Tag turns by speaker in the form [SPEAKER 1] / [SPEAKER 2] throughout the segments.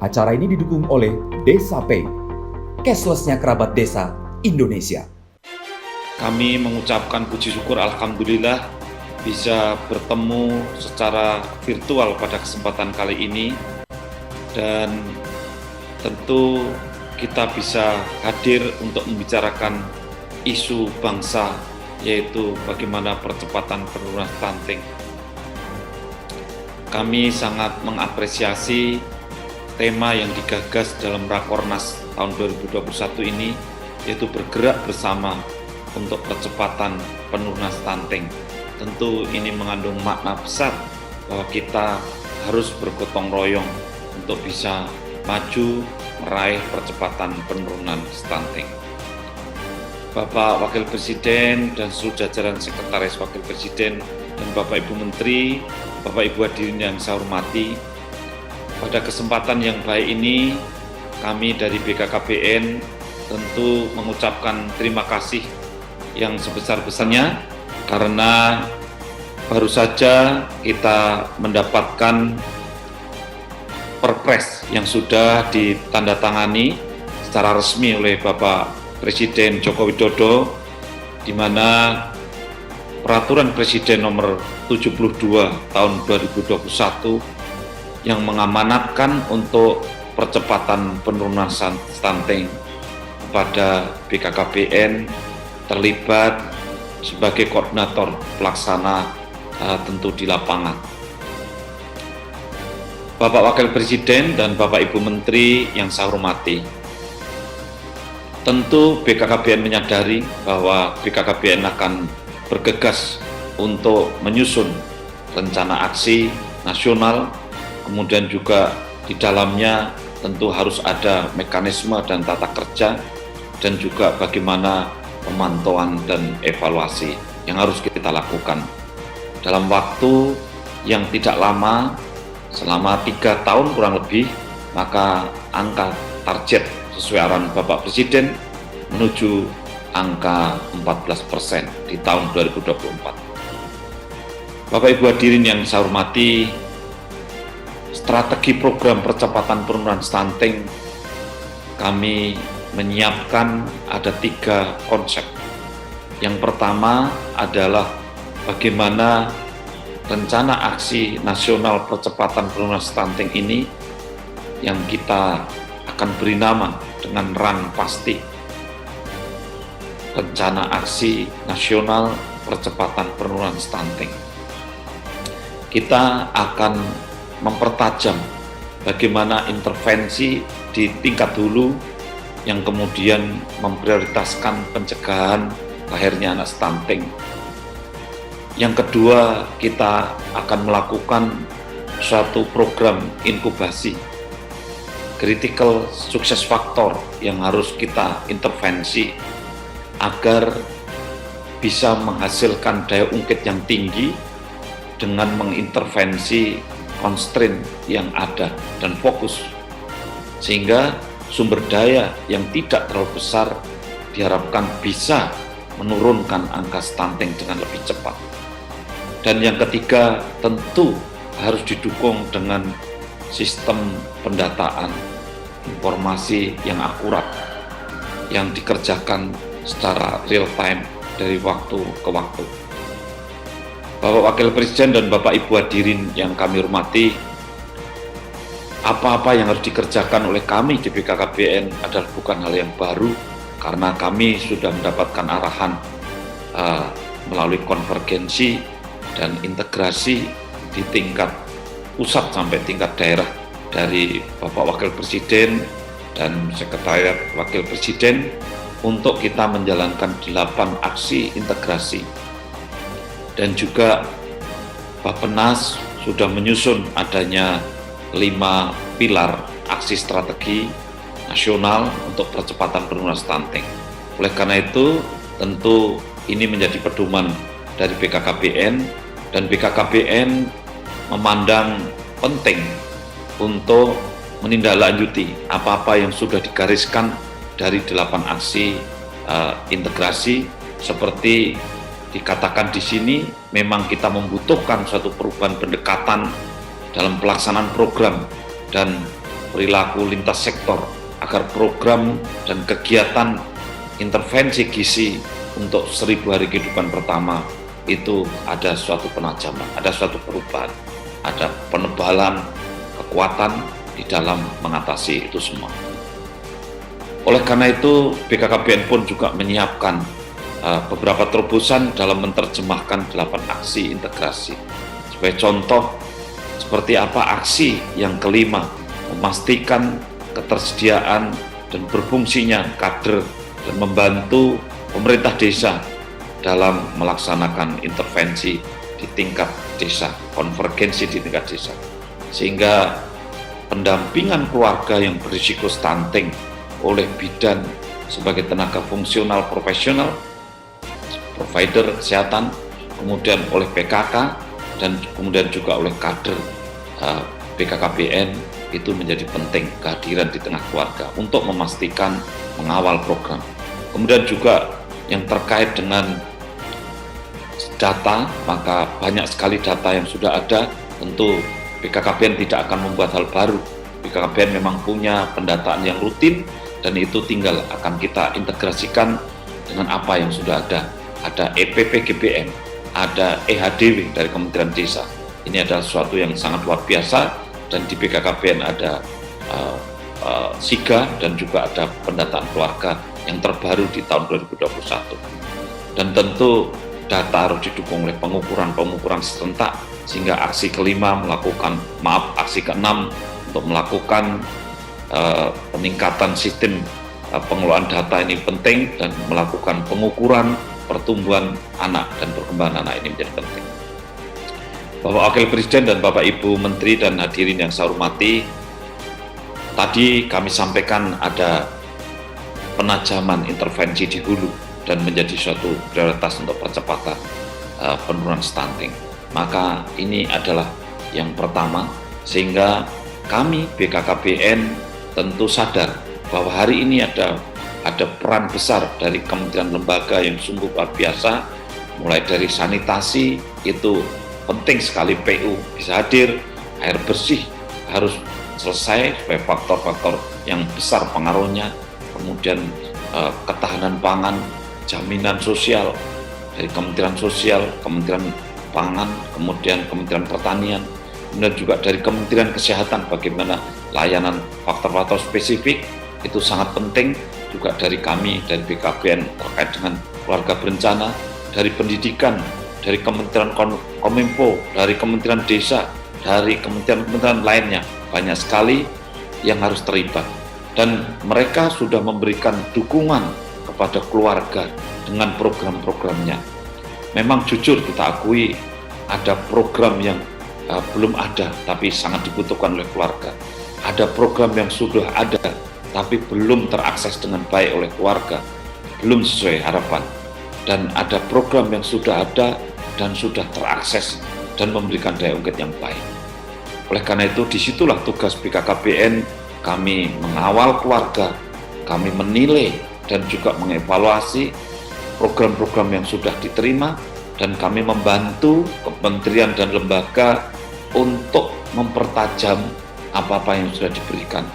[SPEAKER 1] Acara ini didukung oleh Desa Pay, cashless-nya kerabat desa Indonesia.
[SPEAKER 2] Kami mengucapkan puji syukur alhamdulillah bisa bertemu secara virtual pada kesempatan kali ini, dan tentu kita bisa hadir untuk membicarakan isu bangsa, yaitu bagaimana percepatan penurunan stunting. Kami sangat mengapresiasi tema yang digagas dalam Rakornas tahun 2021 ini, yaitu bergerak bersama untuk percepatan penurunan stunting. Tentu ini mengandung makna besar bahwa kita harus bergotong royong untuk bisa maju meraih percepatan penurunan stunting. Bapak Wakil Presiden dan seluruh jajaran Sekretaris Wakil Presiden dan Bapak Ibu Menteri, Bapak Ibu hadirin yang saya hormati, pada kesempatan yang baik ini kami dari BKKBN tentu mengucapkan terima kasih yang sebesar-besarnya karena baru saja kita mendapatkan Perpres yang sudah ditandatangani secara resmi oleh Bapak Presiden Joko Widodo, di mana Peraturan Presiden Nomor 72 Tahun 2021 yang mengamanatkan untuk percepatan penurunan stunting kepada BKKBN terlibat sebagai koordinator pelaksana tentu di lapangan. Bapak Wakil Presiden dan Bapak Ibu Menteri yang saya hormati, tentu BKKBN menyadari bahwa BKKBN akan bergegas untuk menyusun rencana aksi nasional, kemudian juga di dalamnya tentu harus ada mekanisme dan tata kerja, dan juga bagaimana pemantauan dan evaluasi yang harus kita lakukan dalam waktu yang tidak lama, selama 3 tahun kurang lebih. Maka angka target sesuai arahan Bapak Presiden menuju angka 14% di tahun 2024. Bapak Ibu hadirin yang saya hormati, strategi program percepatan penurunan stunting kami menyiapkan ada 3 konsep. Yang pertama adalah bagaimana rencana aksi nasional percepatan penurunan stunting ini yang kita akan beri nama dengan RAN Pasti, Rencana Aksi Nasional Percepatan Penurunan Stunting. Kita akan mempertajam bagaimana intervensi di tingkat hulu yang kemudian memprioritaskan pencegahan lahirnya anak stunting. Yang kedua, kita akan melakukan suatu program inkubasi, critical success factor yang harus kita intervensi agar bisa menghasilkan daya ungkit yang tinggi dengan mengintervensi constraint yang ada dan fokus, sehingga sumber daya yang tidak terlalu besar diharapkan bisa menurunkan angka stunting dengan lebih cepat. Dan yang ketiga, tentu harus didukung dengan sistem pendataan informasi yang akurat yang dikerjakan secara real time dari waktu ke waktu. Bapak Wakil Presiden dan Bapak Ibu hadirin yang kami hormati, apa-apa yang harus dikerjakan oleh kami di BKKBN adalah bukan hal yang baru, karena kami sudah mendapatkan arahan melalui konvergensi dan integrasi di tingkat pusat sampai tingkat daerah dari Bapak Wakil Presiden dan Sekretariat Wakil Presiden untuk kita menjalankan 8 aksi integrasi. Dan juga Bappenas sudah menyusun adanya 5 pilar aksi strategi nasional untuk percepatan penurunan stunting. Oleh karena itu, tentu ini menjadi pedoman dari BKKBN, dan BKKBN memandang penting untuk menindaklanjuti apa-apa yang sudah digariskan dari 8 aksi integrasi. Seperti dikatakan di sini, memang kita membutuhkan suatu perubahan pendekatan dalam pelaksanaan program dan perilaku lintas sektor agar program dan kegiatan intervensi gizi untuk 1000 hari kehidupan pertama itu ada suatu penajaman, ada suatu perubahan, ada penebalan kekuatan di dalam mengatasi itu semua. Oleh karena itu, BKKBN pun juga menyiapkan beberapa terobosan dalam menerjemahkan 8 aksi integrasi. Sebagai contoh, seperti apa aksi yang kelima, memastikan ketersediaan dan berfungsinya kader dan membantu pemerintah desa dalam melaksanakan intervensi di tingkat desa, konvergensi di tingkat desa. Sehingga pendampingan keluarga yang berisiko stunting oleh bidan sebagai tenaga fungsional profesional, provider kesehatan, kemudian oleh PKK, dan kemudian juga oleh kader BKKBN itu menjadi penting kehadiran di tengah keluarga untuk memastikan mengawal program. Kemudian juga yang terkait dengan data, maka banyak sekali data yang sudah ada. Tentu BKKBN tidak akan membuat hal baru. BKKBN memang punya pendataan yang rutin dan itu tinggal akan kita integrasikan dengan apa yang sudah ada. Ada EPPGBN, ada EHDW dari Kementerian Desa. Ini adalah sesuatu yang sangat luar biasa, dan di BKKBN ada SIGA dan juga ada pendataan keluarga yang terbaru di tahun 2021. Dan tentu data harus didukung oleh pengukuran serentak, sehingga aksi kelima aksi keenam untuk melakukan peningkatan sistem pengelolaan data ini penting, dan melakukan pengukuran pertumbuhan anak dan perkembangan anak ini menjadi penting. Bapak Wakil Presiden dan Bapak Ibu Menteri dan hadirin yang saya hormati, tadi kami sampaikan ada penajaman intervensi di hulu dan menjadi suatu prioritas untuk percepatan penurunan stunting. Maka ini adalah yang pertama, sehingga kami BKKBN tentu sadar bahwa hari ini ada peran besar dari kementerian lembaga yang sungguh luar biasa, mulai dari sanitasi itu penting sekali PU bisa hadir, air bersih harus selesai supaya faktor-faktor yang besar pengaruhnya, kemudian ketahanan pangan, jaminan sosial dari Kementerian Sosial, Kementerian Pangan, kemudian Kementerian Pertanian, kemudian juga dari Kementerian Kesehatan bagaimana layanan faktor-faktor spesifik itu sangat penting, juga dari kami dari BKBN terkait dengan keluarga berencana, dari pendidikan, dari Kementerian Kominfo, dari Kementerian Desa, dari kementerian-kementerian lainnya, banyak sekali yang harus terlibat, dan mereka sudah memberikan dukungan kepada keluarga dengan program-programnya. Memang jujur kita akui ada program yang belum ada tapi sangat dibutuhkan oleh keluarga. Ada program yang sudah ada tapi belum terakses dengan baik oleh keluarga, belum sesuai harapan. Dan ada program yang sudah ada dan sudah terakses dan memberikan daya ungkit yang baik. Oleh karena itu, disitulah tugas BKKBN, kami mengawal keluarga, kami menilai dan juga mengevaluasi program-program yang sudah diterima, dan kami membantu kementerian dan lembaga untuk mempertajam apa-apa yang sudah diberikan.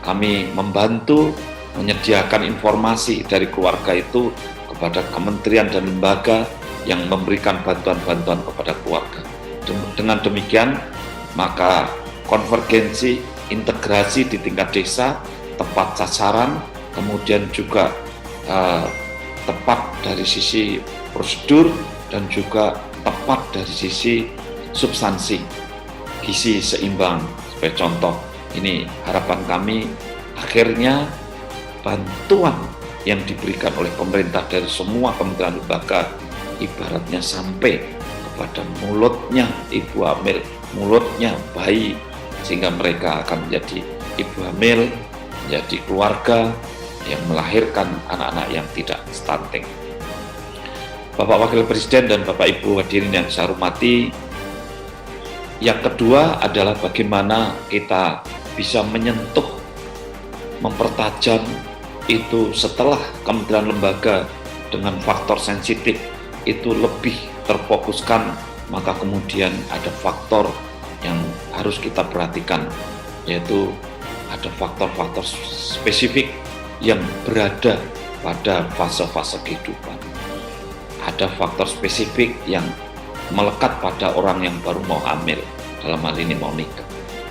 [SPEAKER 2] Kami membantu menyediakan informasi dari keluarga itu kepada kementerian dan lembaga yang memberikan bantuan-bantuan kepada keluarga. Dengan demikian, maka konvergensi, integrasi di tingkat desa, tepat sasaran, kemudian juga tepat dari sisi prosedur dan juga tepat dari sisi substansi, gizi seimbang. Sebagai contoh, ini harapan kami akhirnya bantuan yang diberikan oleh pemerintah dari semua kementerian lembaga ibaratnya sampai kepada mulutnya ibu hamil, mulutnya bayi, sehingga mereka akan menjadi ibu hamil, menjadi keluarga yang melahirkan anak-anak yang tidak stunting. Bapak Wakil Presiden dan Bapak Ibu hadirin yang saya hormati, yang kedua adalah bagaimana kita bisa menyentuh, mempertajam itu setelah kementerian lembaga dengan faktor sensitif itu lebih terfokuskan, maka kemudian ada faktor yang harus kita perhatikan, yaitu ada faktor-faktor spesifik yang berada pada fase-fase kehidupan. Ada faktor spesifik yang melekat pada orang yang baru mau hamil, dalam hal ini mau nikah.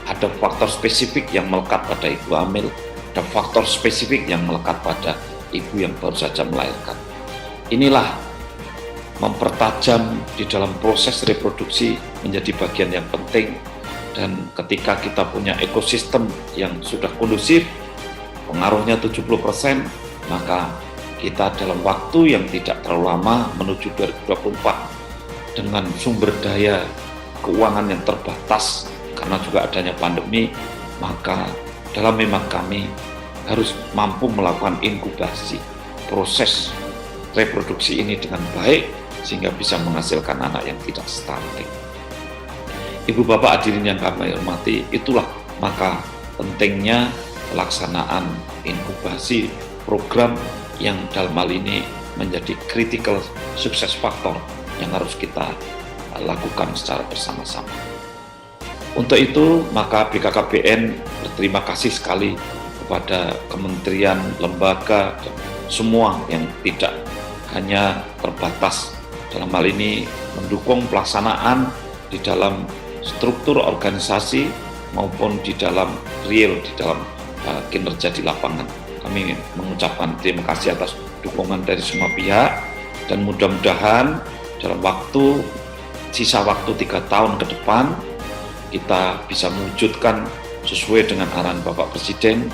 [SPEAKER 2] Ada faktor spesifik yang melekat pada ibu hamil, ada faktor spesifik yang melekat pada ibu yang baru saja melahirkan. Inilah mempertajam di dalam proses reproduksi menjadi bagian yang penting, dan ketika kita punya ekosistem yang sudah kondusif, pengaruhnya 70%, maka kita dalam waktu yang tidak terlalu lama menuju 2024 dengan sumber daya keuangan yang terbatas karena juga adanya pandemi, maka dalam memang kami harus mampu melakukan inkubasi proses reproduksi ini dengan baik sehingga bisa menghasilkan anak yang tidak stunting. Ibu bapak hadirin yang kami hormati, itulah maka pentingnya pelaksanaan inkubasi program yang dalam hal ini menjadi critical success factor yang harus kita lakukan secara bersama-sama. Untuk itu, maka BKKBN berterima kasih sekali kepada kementerian, lembaga, dan semua yang tidak hanya terbatas dalam hal ini mendukung pelaksanaan di dalam struktur organisasi maupun di dalam real, di dalam kinerja di lapangan. Kami mengucapkan terima kasih atas dukungan dari semua pihak, dan mudah-mudahan dalam sisa waktu 3 tahun ke depan kita bisa mewujudkan sesuai dengan arahan Bapak Presiden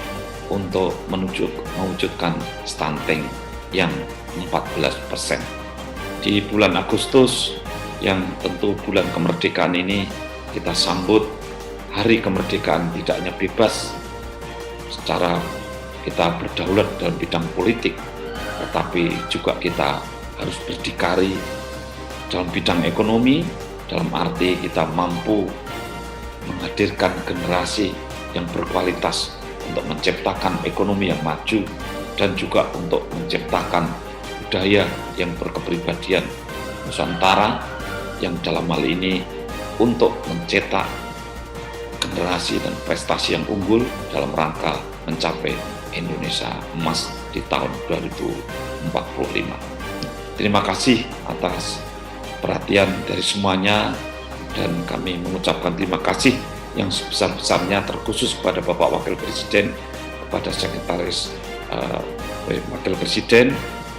[SPEAKER 2] untuk mewujudkan stunting yang 14%. Di bulan Agustus yang tentu bulan kemerdekaan ini, kita sambut hari kemerdekaan tidak hanya bebas secara kita berdaulat dalam bidang politik, tetapi juga kita harus berdikari dalam bidang ekonomi, dalam arti kita mampu menghadirkan generasi yang berkualitas untuk menciptakan ekonomi yang maju dan juga untuk menciptakan budaya yang berkepribadian Nusantara yang dalam hal ini untuk mencetak generasi dan prestasi yang unggul dalam rangka mencapai Indonesia emas di tahun 2045. Terima kasih atas perhatian dari semuanya, dan kami mengucapkan terima kasih yang sebesar-besarnya terkhusus kepada Bapak Wakil Presiden, kepada Sekretaris Wakil Presiden,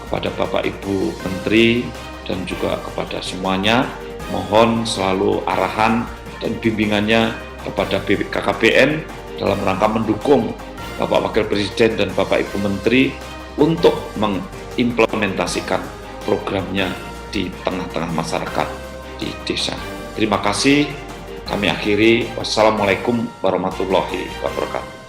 [SPEAKER 2] kepada Bapak Ibu Menteri, dan juga kepada semuanya. Mohon selalu arahan dan bimbingannya kepada BKKBN dalam rangka mendukung Bapak Wakil Presiden dan Bapak Ibu Menteri untuk mengimplementasikan programnya di tengah-tengah masyarakat di desa. Terima kasih. Kami akhiri. Wassalamualaikum warahmatullahi wabarakatuh.